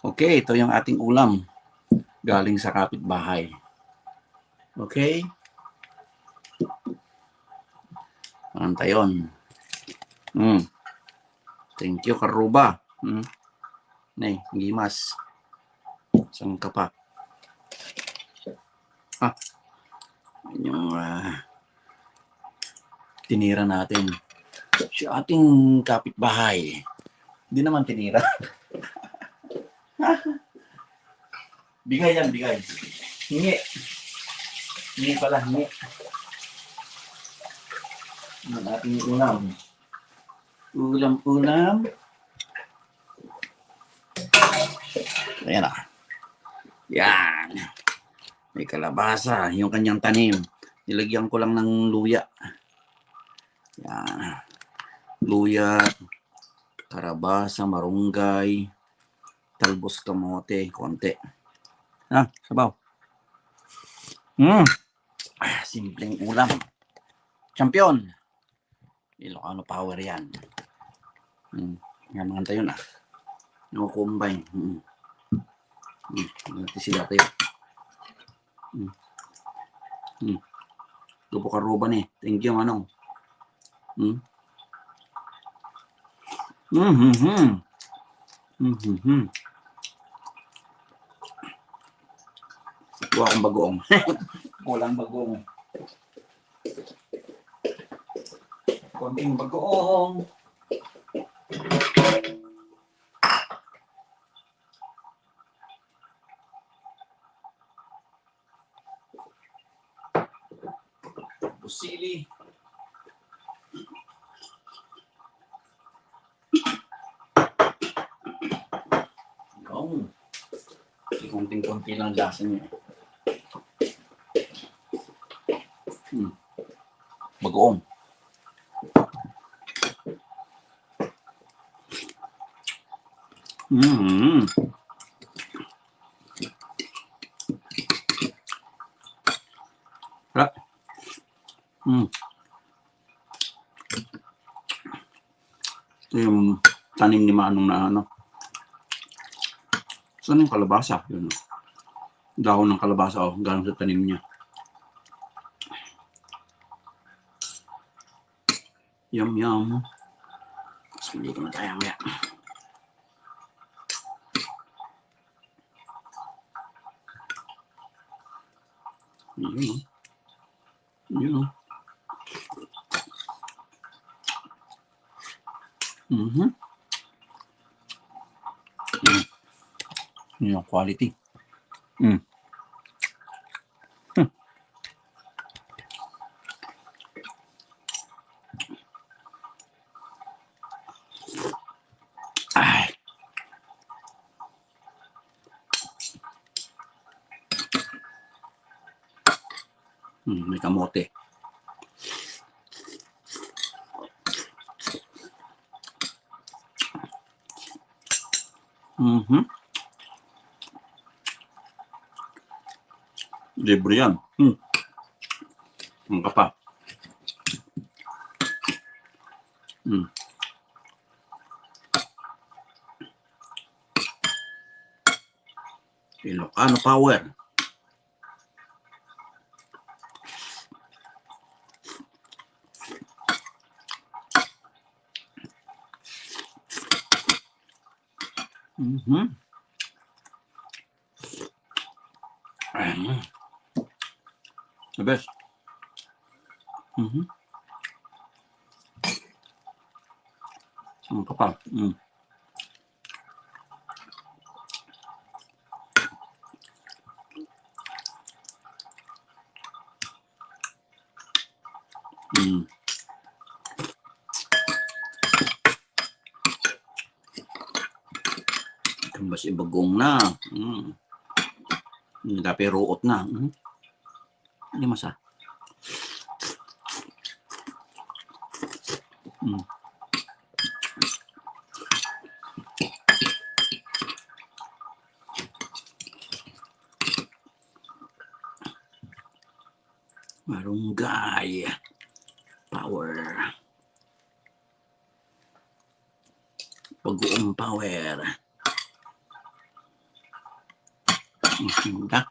Okay, ito yung ating ulam. Galing sa kapitbahay. Okay? Ano yun? Thank you, Karuba. Nay, gimas. Saan ka pa? Yung tinira natin. Si ating kapitbahay. Hindi naman tinira. Bigay yan, bigay. Hingi. Hingi pala, hingi. Ang ating ulam. Ulam. Ayan na. Yan. May kalabasa. Yung kanyang tanim. Nilagyan ko lang ng luya. Yan. Luya. Kalabasa, marunggay. Talbos kamote. Konti. Sabaw. Simpleng ulam. Champion. Ilocano power yan. Yan mga tayo na. No combine. Nanti sila tayo. Lupo karuba ni. Thank you, Manong. Kuha akong bagoong. Walang bagoong. Konting bagoong. Pusili. Konting-konti lang lasa niya. Bagoong. Ito yung tanim ni Manong na ano. Saan yung kalabasa? Yun. Dahon ng kalabasa. Galing sa tanim niya. Yum, yum. Mas mali ko na tayo maya. Yun. Yun yung quality. May kamote. Libre yan. Ang kapa. Ilocano power. The best. Ang kapal. Mas ibagong na. Tapi ruot na. Hindi masa. Malunggay power. Bagoong power. Ganda.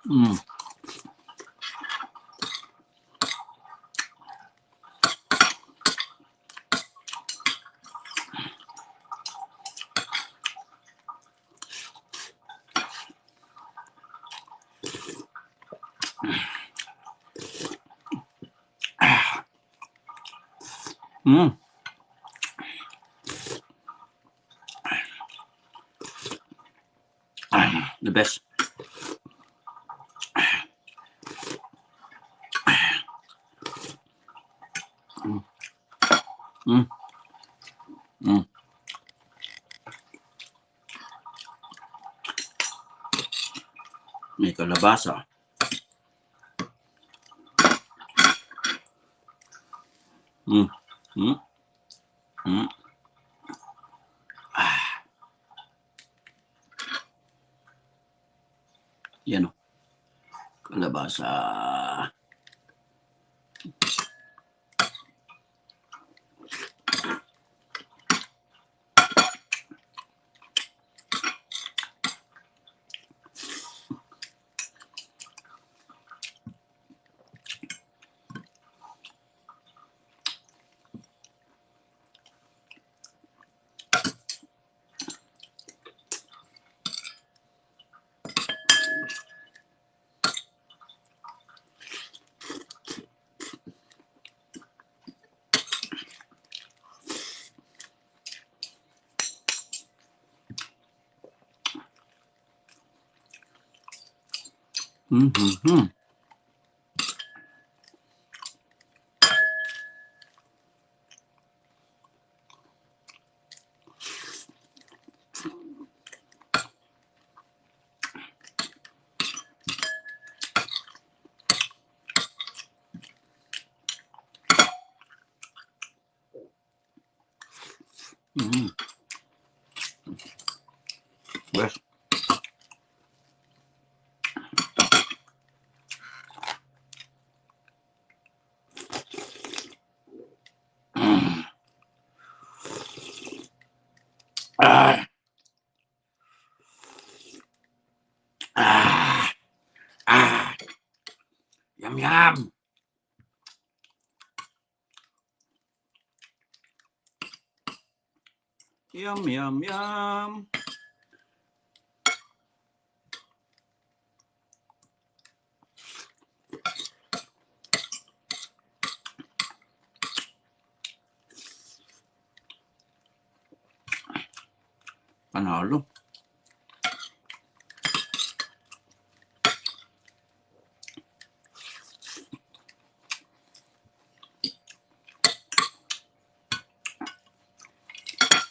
Mm. Mm. The best. Mm. Mm. Mm. May kalabasa. Mm. Mm. Mm. Yan o. Kalabasa. Mm-hmm. Mm. Best. Mm. Ah. Ah. Ah. Yum, yum. Yum, yum, yum. Panalo.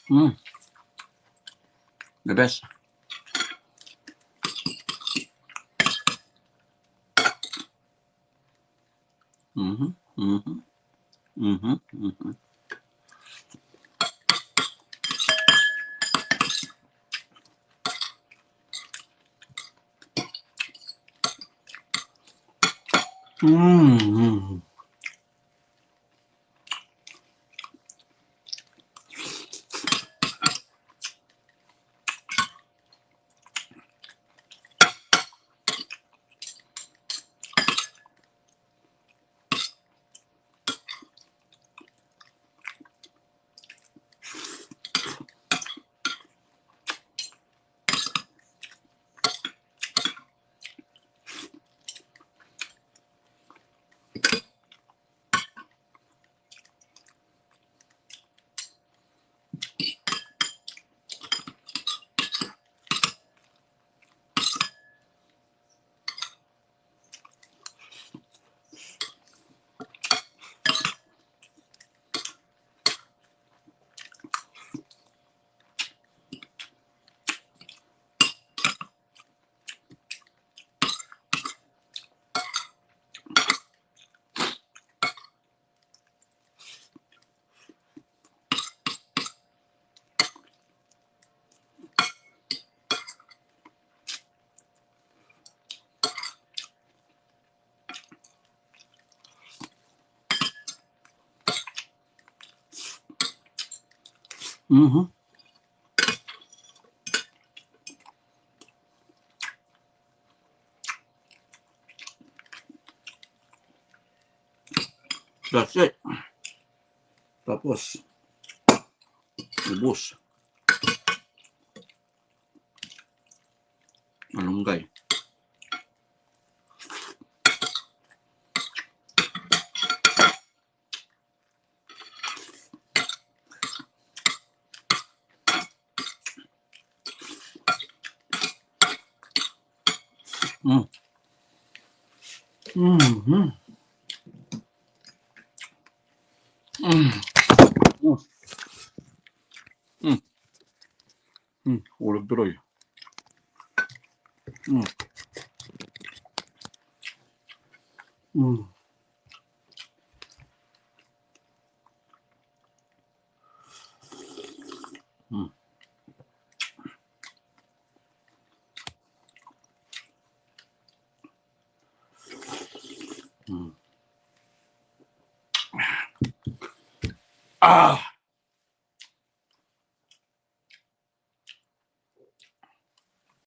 Mm. The best. Mm-hmm. Mm-hmm. Mm-hmm. Mm-hmm. Mm-hmm. Mm-hmm. That's it. Tapos, ubos. Malunggay. Mm. Mm-hmm. Mm. Mm. Mm. Mm. Ulag tuloy. Mm. Mm. Mm. Mm. Ah!